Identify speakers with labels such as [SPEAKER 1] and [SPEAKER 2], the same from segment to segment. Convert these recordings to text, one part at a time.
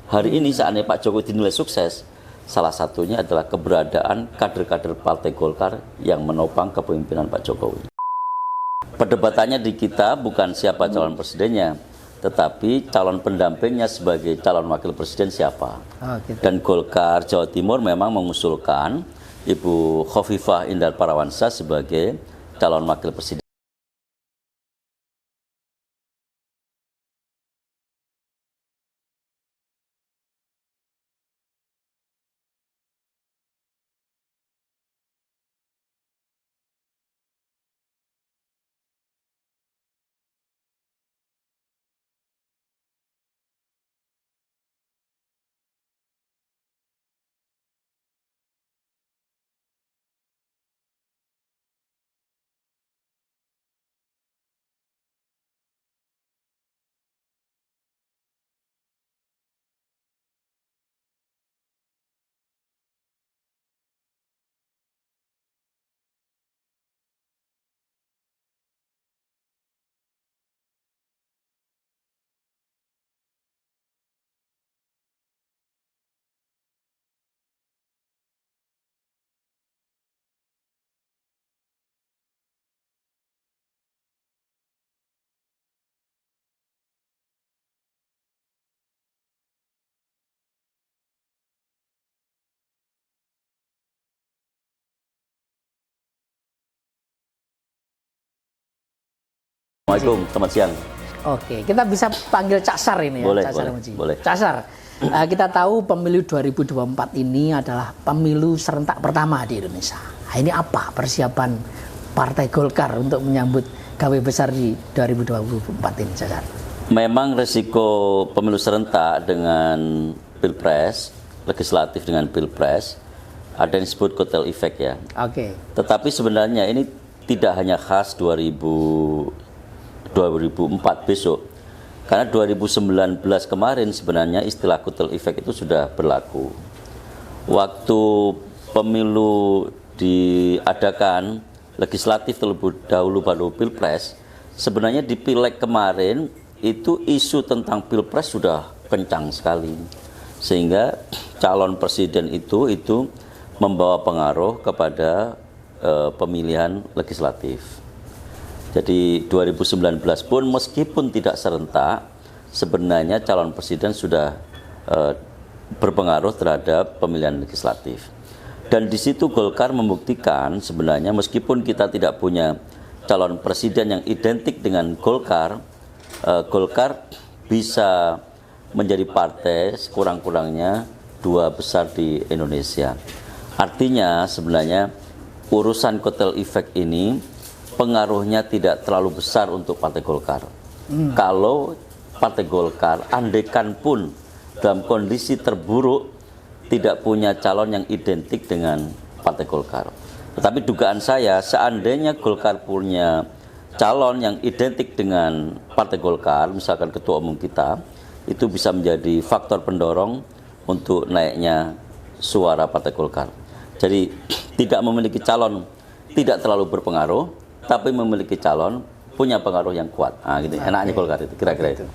[SPEAKER 1] Hari ini seandainya Pak Jokowi dinilai sukses, salah satunya adalah keberadaan kader-kader Partai Golkar yang menopang kepemimpinan Pak Jokowi. Perdebatannya di kita bukan siapa calon presidennya, tetapi calon pendampingnya sebagai calon wakil presiden siapa. Dan Golkar Jawa Timur memang mengusulkan Ibu Khofifah Indar Parawansa sebagai calon wakil presiden. Assalamualaikum, selamat siang.
[SPEAKER 2] Oke, kita bisa panggil Cak Sar ini ya,
[SPEAKER 1] boleh,
[SPEAKER 2] Cak Sar
[SPEAKER 1] boleh.
[SPEAKER 2] Cak Sar, kita tahu pemilu 2024 ini adalah pemilu serentak pertama di Indonesia. Nah, ini apa persiapan Partai Golkar untuk menyambut gawe besar di 2024 ini, Cak Sar?
[SPEAKER 1] Memang resiko pemilu serentak dengan pilpres, legislatif dengan pilpres, ada yang disebut kotel efek ya.
[SPEAKER 2] Oke.
[SPEAKER 1] Tetapi sebenarnya ini tidak hanya khas 2004 besok, karena 2019 kemarin sebenarnya istilah kotel efek itu sudah berlaku. Waktu pemilu diadakan legislatif terlebih dahulu baru pilpres, sebenarnya di pileg kemarin itu isu tentang pilpres sudah kencang sekali, sehingga calon presiden itu membawa pengaruh kepada pemilihan legislatif. Jadi 2019 pun meskipun tidak serentak, sebenarnya calon presiden sudah berpengaruh terhadap pemilihan legislatif. Dan di situ Golkar membuktikan sebenarnya meskipun kita tidak punya calon presiden yang identik dengan Golkar, Golkar bisa menjadi partai sekurang-kurangnya 2 besar di Indonesia. Artinya sebenarnya urusan kotel efek ini pengaruhnya tidak terlalu besar untuk Partai Golkar. Kalau Partai Golkar andaikan pun dalam kondisi terburuk tidak punya calon yang identik dengan Partai Golkar. Tetapi dugaan saya seandainya Golkar punya calon yang identik dengan Partai Golkar, misalkan ketua umum kita, itu bisa menjadi faktor pendorong untuk naiknya suara Partai Golkar. Jadi tidak memiliki calon tidak terlalu berpengaruh, tapi memiliki calon punya pengaruh yang kuat. Nah, gitu. Enaknya Golkar itu kira-kira itu.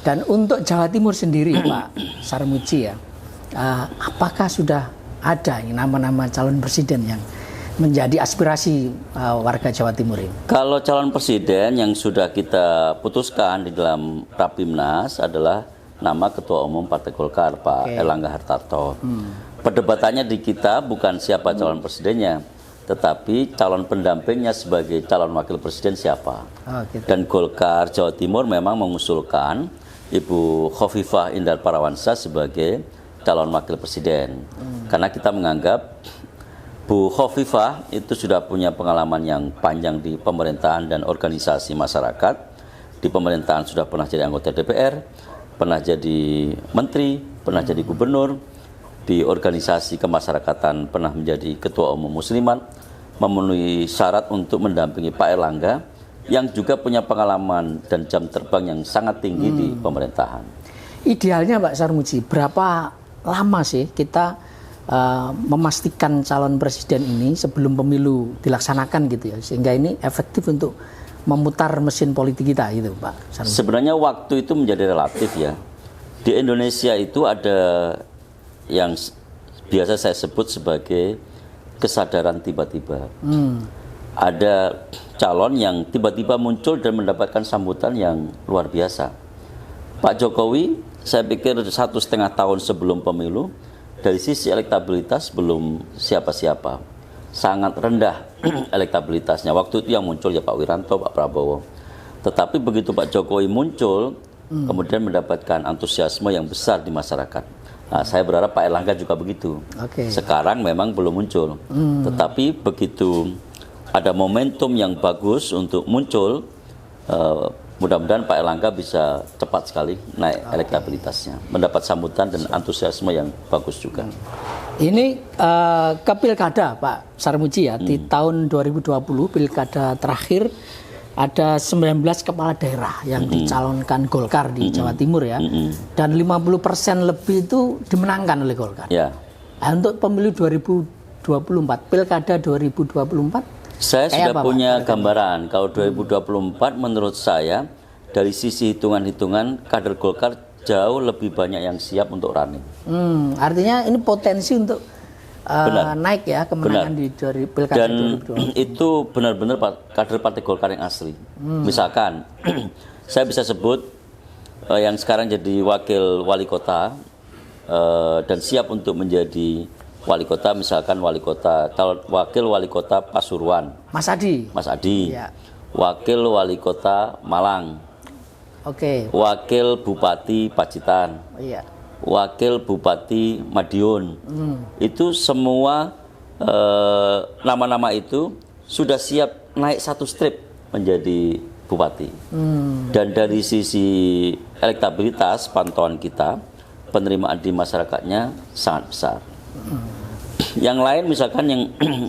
[SPEAKER 2] Dan untuk Jawa Timur sendiri, Pak Sarmuji ya, apakah sudah ada nama-nama calon presiden yang menjadi aspirasi warga Jawa Timur ini? Kalau
[SPEAKER 1] calon presiden yang sudah kita putuskan di dalam Rapimnas adalah nama Ketua Umum Partai Golkar, Pak Erlangga Hartarto. Perdebatannya di kita bukan siapa calon presidennya, tetapi calon pendampingnya sebagai calon wakil presiden siapa. Dan Golkar Jawa Timur memang mengusulkan Ibu Khofifah Indar Parawansa sebagai calon wakil presiden. Karena kita menganggap Bu Khofifah itu sudah punya pengalaman yang panjang di pemerintahan dan organisasi masyarakat. Di pemerintahan sudah pernah jadi anggota DPR, pernah jadi menteri, pernah jadi gubernur. Di organisasi kemasyarakatan pernah menjadi ketua umum Muslimat, memenuhi syarat untuk mendampingi Pak Erlangga yang juga punya pengalaman dan jam terbang yang sangat tinggi di pemerintahan.
[SPEAKER 2] Idealnya Pak Sarmuji, berapa lama sih kita memastikan calon presiden ini sebelum pemilu dilaksanakan gitu ya, sehingga ini efektif untuk memutar mesin politik kita gitu Pak Sarmuji?
[SPEAKER 1] Sebenarnya waktu itu menjadi relatif ya. Di Indonesia itu ada yang biasa saya sebut sebagai kesadaran tiba-tiba. Ada calon yang tiba-tiba muncul dan mendapatkan sambutan yang luar biasa. Pak Jokowi, saya pikir 1,5 tahun sebelum pemilu, dari sisi elektabilitas belum siapa-siapa. Sangat rendah elektabilitasnya. Waktu itu yang muncul ya Pak Wiranto, Pak Prabowo. Tetapi begitu Pak Jokowi muncul, kemudian mendapatkan antusiasme yang besar di masyarakat. Nah, saya berharap Pak Erlangga juga begitu. Sekarang memang belum muncul. Tetapi begitu ada momentum yang bagus untuk muncul, mudah-mudahan Pak Erlangga bisa cepat sekali naik elektabilitasnya, mendapat sambutan dan antusiasme yang bagus juga.
[SPEAKER 2] Ini ke pilkada Pak Sarmuji ya, di tahun 2020 pilkada terakhir ada 19 kepala daerah yang dicalonkan Golkar di Jawa Timur ya, dan 50% lebih itu dimenangkan oleh Golkar. Nah, untuk pemilu 2024, pilkada 2024,
[SPEAKER 1] saya sudah punya gambaran. Kalau 2024 menurut saya dari sisi hitungan-hitungan kader Golkar jauh lebih banyak yang siap untuk running.
[SPEAKER 2] Artinya ini potensi untuk naik ya kemenangan di pilkada 2024.
[SPEAKER 1] Dan itu benar-benar kader Partai Golkar yang asli. Misalkan saya bisa sebut yang sekarang jadi wakil wali kota dan siap untuk menjadi wali kota, misalkan wakil wali kota Pasuruan, Mas Adi, ya. Wakil wali kota Malang, wakil bupati Pacitan, wakil bupati Madiun. Itu semua nama-nama itu sudah siap naik satu strip menjadi bupati. Dan dari sisi elektabilitas pantauan kita, penerimaan di masyarakatnya sangat besar. Yang lain misalkan yang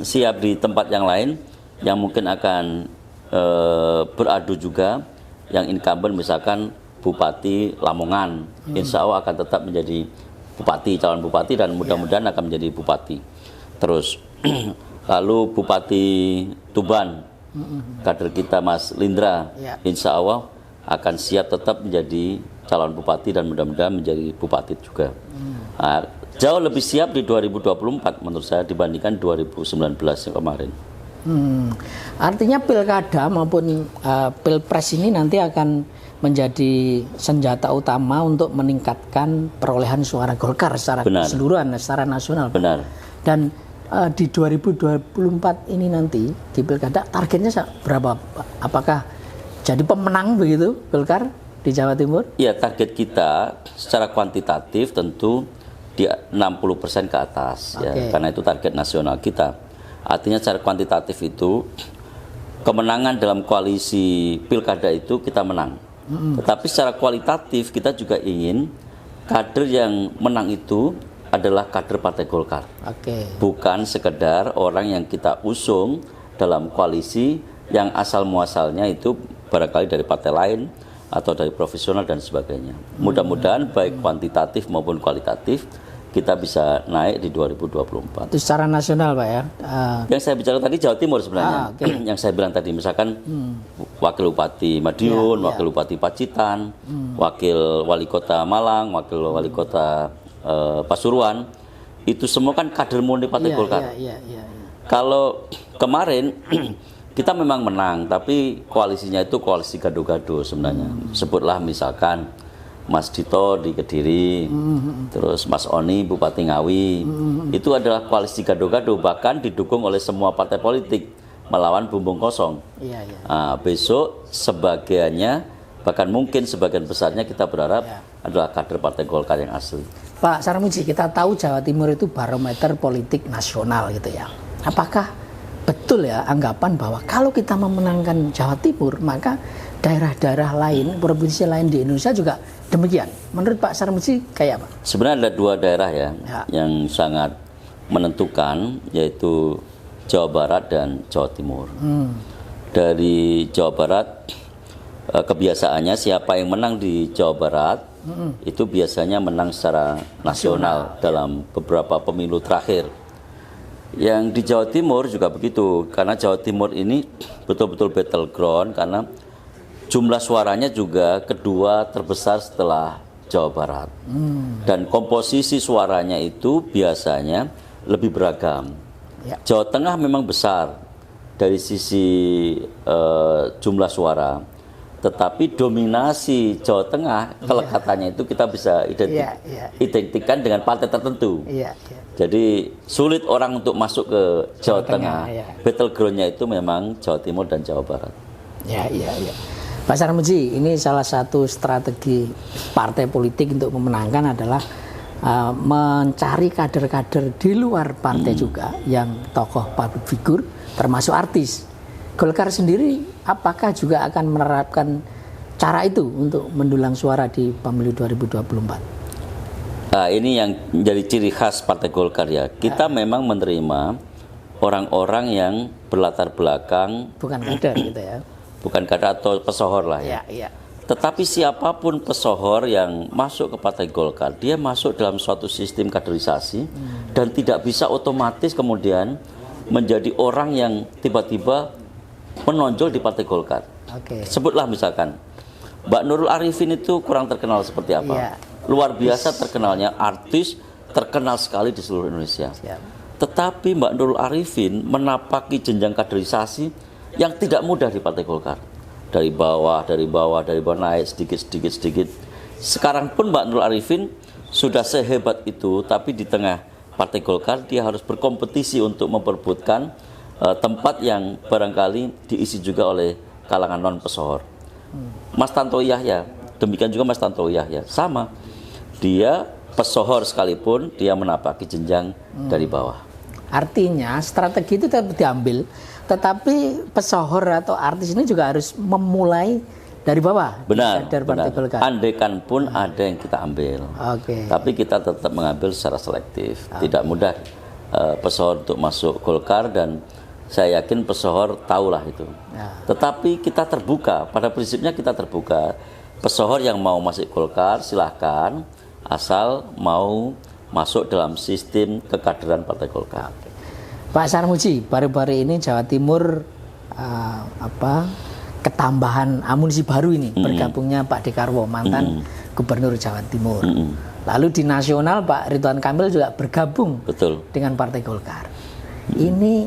[SPEAKER 1] siap di tempat yang lain yang mungkin akan beradu juga, yang incumbent misalkan Bupati Lamongan, insya Allah akan tetap menjadi bupati, calon bupati, dan mudah-mudahan akan menjadi bupati. Terus lalu Bupati Tuban, kader kita Mas Lindra, insya Allah akan siap tetap menjadi calon bupati dan mudah-mudahan menjadi bupati juga. Nah, jauh lebih siap di 2024 menurut saya dibandingkan 2019 yang kemarin.
[SPEAKER 2] Artinya pilkada maupun pilpres ini nanti akan menjadi senjata utama untuk meningkatkan perolehan suara Golkar secara keseluruhan, secara nasional.
[SPEAKER 1] Benar.
[SPEAKER 2] Dan di 2024 ini nanti di pilkada targetnya berapa Pak? Apakah jadi pemenang begitu Golkar di Jawa Timur?
[SPEAKER 1] Ya, target kita secara kuantitatif tentu di 60% ke atas, ya, karena itu target nasional kita. Artinya secara kuantitatif itu kemenangan dalam koalisi pilkada itu kita menang. Tetapi secara kualitatif kita juga ingin kader yang menang itu adalah kader Partai Golkar. Bukan sekedar orang yang kita usung dalam koalisi yang asal muasalnya itu barangkali dari partai lain atau dari profesional dan sebagainya. Mudah-mudahan baik kuantitatif maupun kualitatif kita bisa naik di 2024.
[SPEAKER 2] Itu secara nasional Pak ya?
[SPEAKER 1] Yang saya bicara tadi Jawa Timur sebenarnya. Yang saya bilang tadi misalkan wakil bupati Madiun, wakil bupati Pacitan, wakil wali kota Malang, wakil wali kota Pasuruan, itu semua kan kader murni Partai Golkar. Kalau kemarin kita memang menang, tapi koalisinya itu koalisi gado-gado sebenarnya. Sebutlah misalkan Mas Dito di Kediri, terus Mas Oni Bupati Ngawi, itu adalah koalisi gado-gado, bahkan didukung oleh semua partai politik melawan bumbung kosong. Nah, besok sebagiannya, bahkan mungkin sebagian besarnya kita berharap adalah kader Partai Golkar yang asli.
[SPEAKER 2] Pak Sarmuji, kita tahu Jawa Timur itu barometer politik nasional gitu ya. Apakah betul ya anggapan bahwa kalau kita memenangkan Jawa Timur, maka daerah-daerah lain, provinsi lain di Indonesia juga demikian? Menurut Pak Sarmuji kayak apa?
[SPEAKER 1] Sebenarnya ada dua daerah yang sangat menentukan, yaitu Jawa Barat dan Jawa Timur. Dari Jawa Barat, kebiasaannya siapa yang menang di Jawa Barat itu biasanya menang secara nasional dalam beberapa pemilu terakhir. Yang di Jawa Timur juga begitu, karena Jawa Timur ini betul-betul battleground karena jumlah suaranya juga kedua terbesar setelah Jawa Barat. Dan komposisi suaranya itu biasanya lebih beragam.
[SPEAKER 2] Ya.
[SPEAKER 1] Jawa Tengah memang besar dari sisi jumlah suara, tetapi dominasi Jawa Tengah kelekatannya itu kita bisa identikkan dengan partai tertentu. Jadi sulit orang untuk masuk ke Jawa Tengah. Battlegroundnya itu memang Jawa Timur dan Jawa Barat.
[SPEAKER 2] Pak Sarmuji, ini salah satu strategi partai politik untuk memenangkan adalah mencari kader-kader di luar partai juga yang tokoh public figure termasuk artis. Golkar sendiri apakah juga akan menerapkan cara itu untuk mendulang suara di pemilu 2024?
[SPEAKER 1] Nah, ini yang menjadi ciri khas Partai Golkar ya. Kita memang menerima orang-orang yang berlatar belakang
[SPEAKER 2] bukan kader gitu ya.
[SPEAKER 1] Bukan kader atau pesohor lah ya. Tetapi siapapun pesohor yang masuk ke Partai Golkar, dia masuk dalam suatu sistem kaderisasi dan tidak bisa otomatis kemudian menjadi orang yang tiba-tiba menonjol di Partai Golkar. Sebutlah misalkan Mbak Nurul Arifin itu kurang terkenal seperti apa? Luar biasa terkenalnya, artis terkenal sekali di seluruh Indonesia. Tetapi Mbak Nurul Arifin menapaki jenjang kaderisasi yang tidak mudah di Partai Golkar. Dari bawah naik sedikit. Sekarang pun Mbak Nurul Arifin sudah sehebat itu, tapi di tengah Partai Golkar dia harus berkompetisi untuk memperebutkan tempat yang barangkali diisi juga oleh kalangan non pesohor. Mas Tanto Yahya, demikian juga Mas Tanto Yahya, sama. Dia pesohor sekalipun dia menapaki jenjang dari bawah.
[SPEAKER 2] Artinya strategi itu tetap diambil, tetapi pesohor atau artis ini juga harus memulai dari bawah.
[SPEAKER 1] Benar. Andaikan pun ada yang kita ambil, tapi kita tetap mengambil secara selektif. Tidak mudah pesohor untuk masuk Golkar, dan saya yakin pesohor tahulah itu. Tetapi kita terbuka, pada prinsipnya kita terbuka. Pesohor yang mau masuk Golkar silahkan, asal mau masuk dalam sistem kekaderan Partai Golkar.
[SPEAKER 2] Pak Sarmuji, baru-baru ini Jawa Timur ketambahan amunisi baru ini, bergabungnya Pak Dekarwo, mantan Gubernur Jawa Timur. Lalu di nasional Pak Ridwan Kamil juga bergabung dengan Partai Golkar. Ini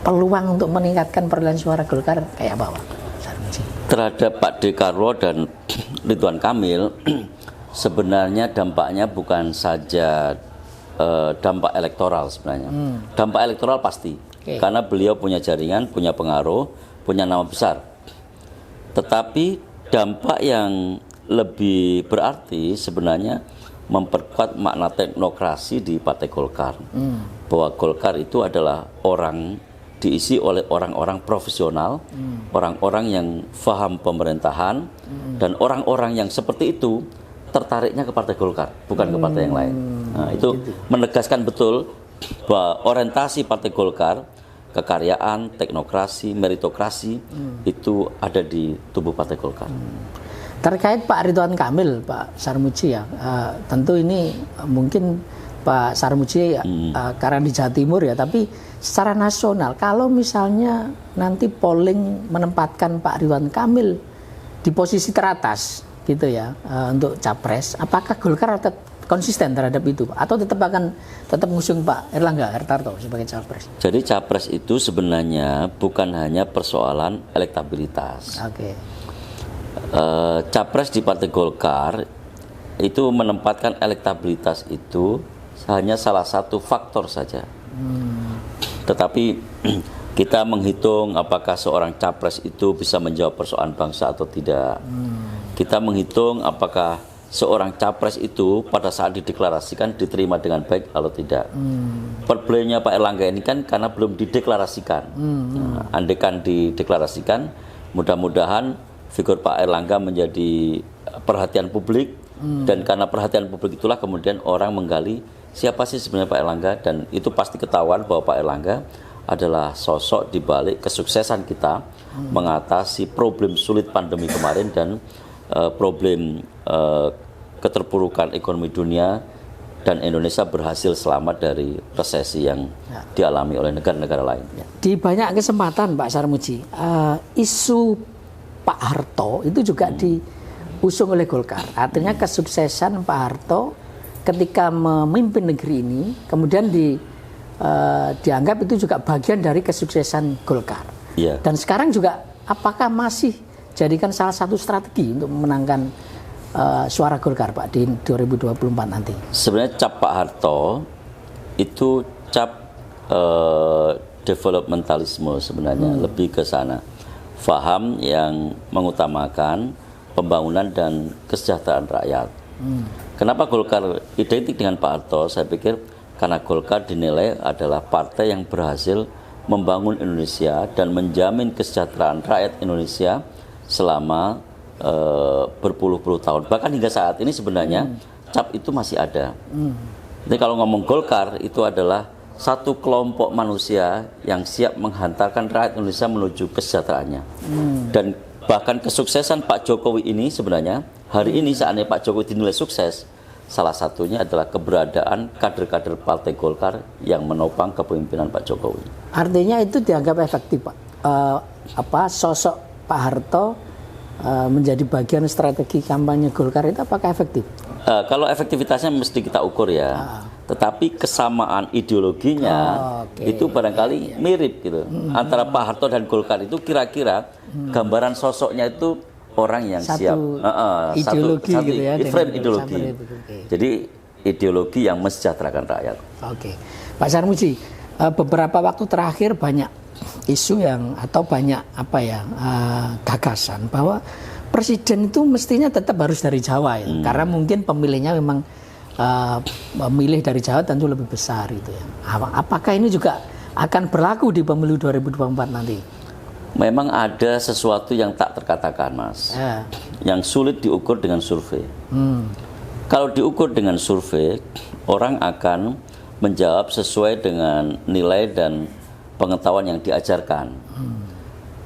[SPEAKER 2] peluang untuk meningkatkan perolehan suara Golkar kayak apa, Pak Sarmuji?
[SPEAKER 1] Terhadap Pak Dekarwo dan Ridwan Kamil, sebenarnya dampaknya bukan saja dampak elektoral sebenarnya. Dampak elektoral pasti, karena beliau punya jaringan, punya pengaruh, punya nama besar. Tetapi dampak yang lebih berarti sebenarnya memperkuat makna teknokrasi di Partai Golkar. Bahwa Golkar itu adalah diisi oleh orang-orang profesional, orang-orang yang paham pemerintahan, dan orang-orang yang seperti itu tertariknya ke Partai Golkar, bukan ke partai yang lain. Nah, itu menegaskan betul bahwa orientasi Partai Golkar, kekaryaan, teknokrasi, meritokrasi itu ada di tubuh Partai Golkar.
[SPEAKER 2] Terkait Pak Ridwan Kamil, Pak Sarmuji ya, tentu ini mungkin Pak Sarmuji karena di Jawa Timur ya, tapi secara nasional kalau misalnya nanti polling menempatkan Pak Ridwan Kamil di posisi teratas gitu ya untuk capres, apakah Golkar tetap konsisten terhadap itu atau tetap mengusung Pak Erlangga Hartarto sebagai capres?
[SPEAKER 1] Jadi capres itu sebenarnya bukan hanya persoalan elektabilitas. Capres di Partai Golkar itu menempatkan elektabilitas itu hanya salah satu faktor saja. Tetapi kita menghitung apakah seorang capres itu bisa menjawab persoalan bangsa atau tidak. Kita menghitung apakah seorang capres itu pada saat dideklarasikan diterima dengan baik atau tidak. Problemnya Pak Erlangga ini kan karena belum dideklarasikan. Andaikan dideklarasikan, mudah-mudahan figur Pak Erlangga menjadi perhatian publik, dan karena perhatian publik itulah kemudian orang menggali siapa sih sebenarnya Pak Erlangga, dan itu pasti ketahuan bahwa Pak Erlangga adalah sosok di balik kesuksesan kita mengatasi problem sulit pandemi kemarin dan problem keterpurukan ekonomi dunia, dan Indonesia berhasil selamat dari resesi yang dialami oleh negara-negara lain.
[SPEAKER 2] Di banyak kesempatan Pak Sarmuji, isu Pak Harto itu juga diusung oleh Golkar. Artinya kesuksesan Pak Harto ketika memimpin negeri ini kemudian dianggap itu juga bagian dari kesuksesan Golkar.
[SPEAKER 1] Iya.
[SPEAKER 2] Dan sekarang juga apakah masih jadikan salah satu strategi untuk memenangkan suara Golkar Pak di 2024 nanti?
[SPEAKER 1] Sebenarnya cap Pak Harto itu cap developmentalisme sebenarnya, lebih ke sana. Faham yang mengutamakan pembangunan dan kesejahteraan rakyat. Kenapa Golkar identik dengan Pak Harto? Saya pikir karena Golkar dinilai adalah partai yang berhasil membangun Indonesia dan menjamin kesejahteraan rakyat Indonesia selama berpuluh-puluh tahun. Bahkan hingga saat ini sebenarnya cap itu masih ada. Jadi kalau ngomong Golkar itu adalah satu kelompok manusia yang siap menghantarkan rakyat Indonesia menuju kesejahteraannya. Dan bahkan kesuksesan Pak Jokowi ini sebenarnya hari ini saatnya Pak Jokowi dinilai sukses, salah satunya adalah keberadaan kader-kader Partai Golkar yang menopang kepemimpinan Pak Jokowi. Artinya itu dianggap efektif Pak.
[SPEAKER 2] Sosok Pak Harto menjadi bagian strategi kampanye Golkar itu apakah efektif?
[SPEAKER 1] Kalau efektivitasnya mesti kita ukur ya. Tetapi kesamaan ideologinya itu barangkali mirip gitu. Antara Pak Harto dan Golkar itu kira-kira gambaran sosoknya itu orang yang siap
[SPEAKER 2] ideologi
[SPEAKER 1] satu
[SPEAKER 2] gitu ya,
[SPEAKER 1] frame ideologi. Jadi ideologi yang mensejahterakan rakyat.
[SPEAKER 2] Oke. Pak Sarmuji, beberapa waktu terakhir banyak isu yang atau banyak gagasan bahwa presiden itu mestinya tetap harus dari Jawa ya. Karena mungkin pemilihnya memang memilih dari Jawa tentu lebih besar itu ya. Apakah ini juga akan berlaku di pemilu 2024 nanti?
[SPEAKER 1] Memang ada sesuatu yang tak terkatakan, Mas. Yang sulit diukur dengan survei. Kalau diukur dengan survei, orang akan menjawab sesuai dengan nilai dan pengetahuan yang diajarkan.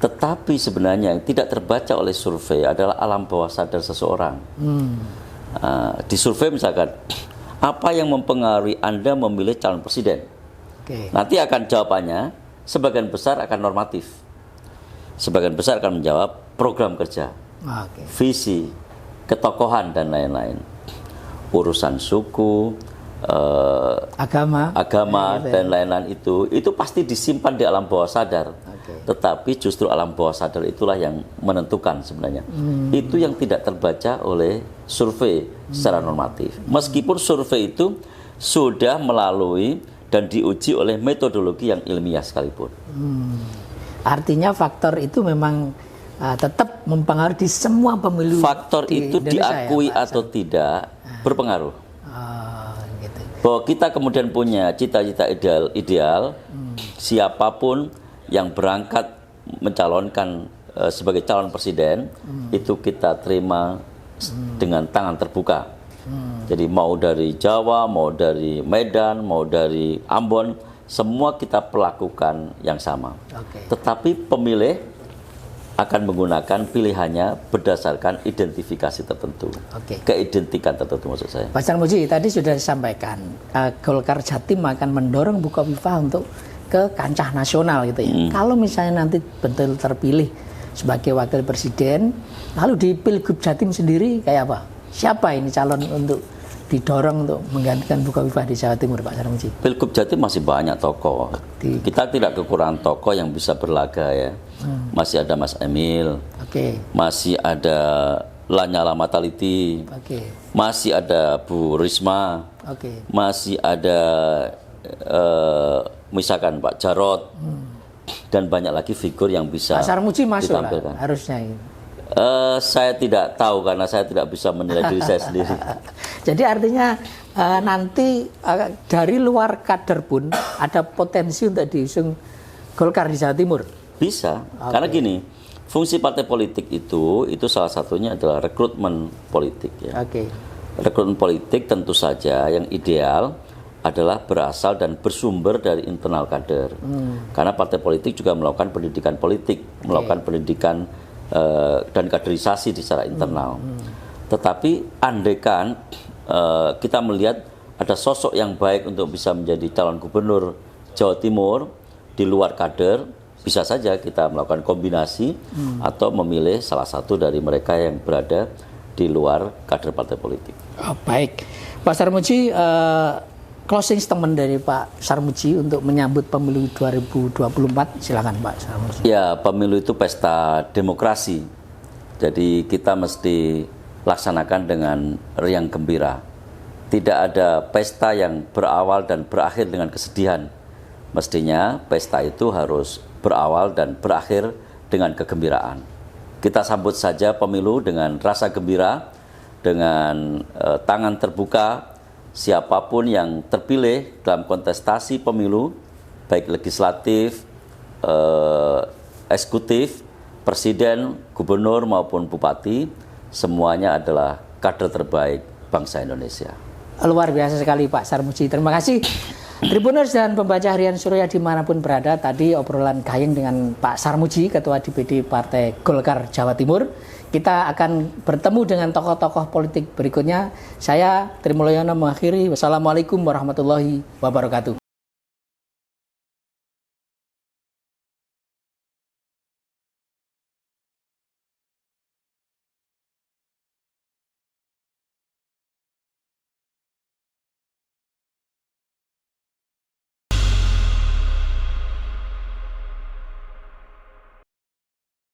[SPEAKER 1] Tetapi sebenarnya yang tidak terbaca oleh survei adalah alam bawah sadar seseorang. Di survei misalkan, apa yang mempengaruhi Anda memilih calon presiden? Nanti akan jawabannya, sebagian besar akan normatif. Sebagian besar akan menjawab program kerja, visi, ketokohan, dan lain-lain. Urusan suku, agama dan lain-lain itu pasti disimpan di alam bawah sadar. Tetapi justru alam bawah sadar itulah yang menentukan sebenarnya. Itu yang tidak terbaca oleh survei secara normatif. Meskipun survei itu sudah melalui dan diuji oleh metodologi yang ilmiah sekalipun.
[SPEAKER 2] Artinya faktor itu memang tetap mempengaruhi di semua pemilu.
[SPEAKER 1] Faktor itu diakui ya, atau tidak berpengaruh. Bahwa kita kemudian punya cita-cita ideal, siapapun yang berangkat mencalonkan sebagai calon presiden, itu kita terima dengan tangan terbuka. Jadi mau dari Jawa, mau dari Medan, mau dari Ambon, semua kita perlakukan yang sama. Tetapi pemilih akan menggunakan pilihannya berdasarkan identifikasi tertentu, keidentikan tertentu maksud saya.
[SPEAKER 2] Pak Sarmuji, tadi sudah disampaikan Golkar Jatim akan mendorong Bukofifa untuk ke kancah nasional gitu ya. Kalau misalnya nanti betul terpilih sebagai wakil presiden, lalu di Pilgub Jatim sendiri kayak apa? Siapa ini calon untuk didorong untuk menggantikan Bukofifa di Jawa Timur, Pak Sarmuji?
[SPEAKER 1] Pilgub Jatim masih banyak tokoh. Kita tidak kekurangan tokoh yang bisa berlaga ya. Masih ada Mas Emil, masih ada Lanyala Mataliti, masih ada Bu Risma, masih ada misalkan Pak Jarod, dan banyak lagi figur yang bisa
[SPEAKER 2] Pak Sarmuji masuk
[SPEAKER 1] ditampilkan.
[SPEAKER 2] Harusnya ini.
[SPEAKER 1] Saya tidak tahu karena saya tidak bisa menilai diri saya sendiri.
[SPEAKER 2] Jadi artinya nanti dari luar kader pun ada potensi untuk diusung Golkar di Jawa Timur.
[SPEAKER 1] Bisa, karena gini, fungsi partai politik itu salah satunya adalah rekrutmen politik ya. Rekrutmen politik tentu saja yang ideal adalah berasal dan bersumber dari internal kader. Karena partai politik juga melakukan pendidikan politik, melakukan pendidikan dan kaderisasi di secara internal. Tetapi andaikan kita melihat ada sosok yang baik untuk bisa menjadi calon gubernur Jawa Timur di luar kader, bisa saja kita melakukan kombinasi atau memilih salah satu dari mereka yang berada di luar kader partai politik.
[SPEAKER 2] Oh, baik, Pak Sarmuji, closing statement dari Pak Sarmuji untuk menyambut pemilu 2024, silakan Pak Sarmuji.
[SPEAKER 1] Ya, pemilu itu pesta demokrasi, jadi kita mesti laksanakan dengan riang gembira. Tidak ada pesta yang berawal dan berakhir dengan kesedihan. Mestinya pesta itu harus berawal dan berakhir dengan kegembiraan. Kita sambut saja pemilu dengan rasa gembira, dengan tangan terbuka. Siapapun yang terpilih dalam kontestasi pemilu, baik legislatif, eksekutif, presiden, gubernur maupun bupati, semuanya adalah kader terbaik bangsa Indonesia.
[SPEAKER 2] Luar biasa sekali Pak Sarmuji. Terima kasih. Tribuners dan pembaca harian Surya dimanapun berada, tadi obrolan gayeng dengan Pak Sarmuji, Ketua DPD Partai Golkar Jawa Timur. Kita akan bertemu dengan tokoh-tokoh politik berikutnya. Saya Trimulyono mengakhiri. Wassalamualaikum warahmatullahi wabarakatuh.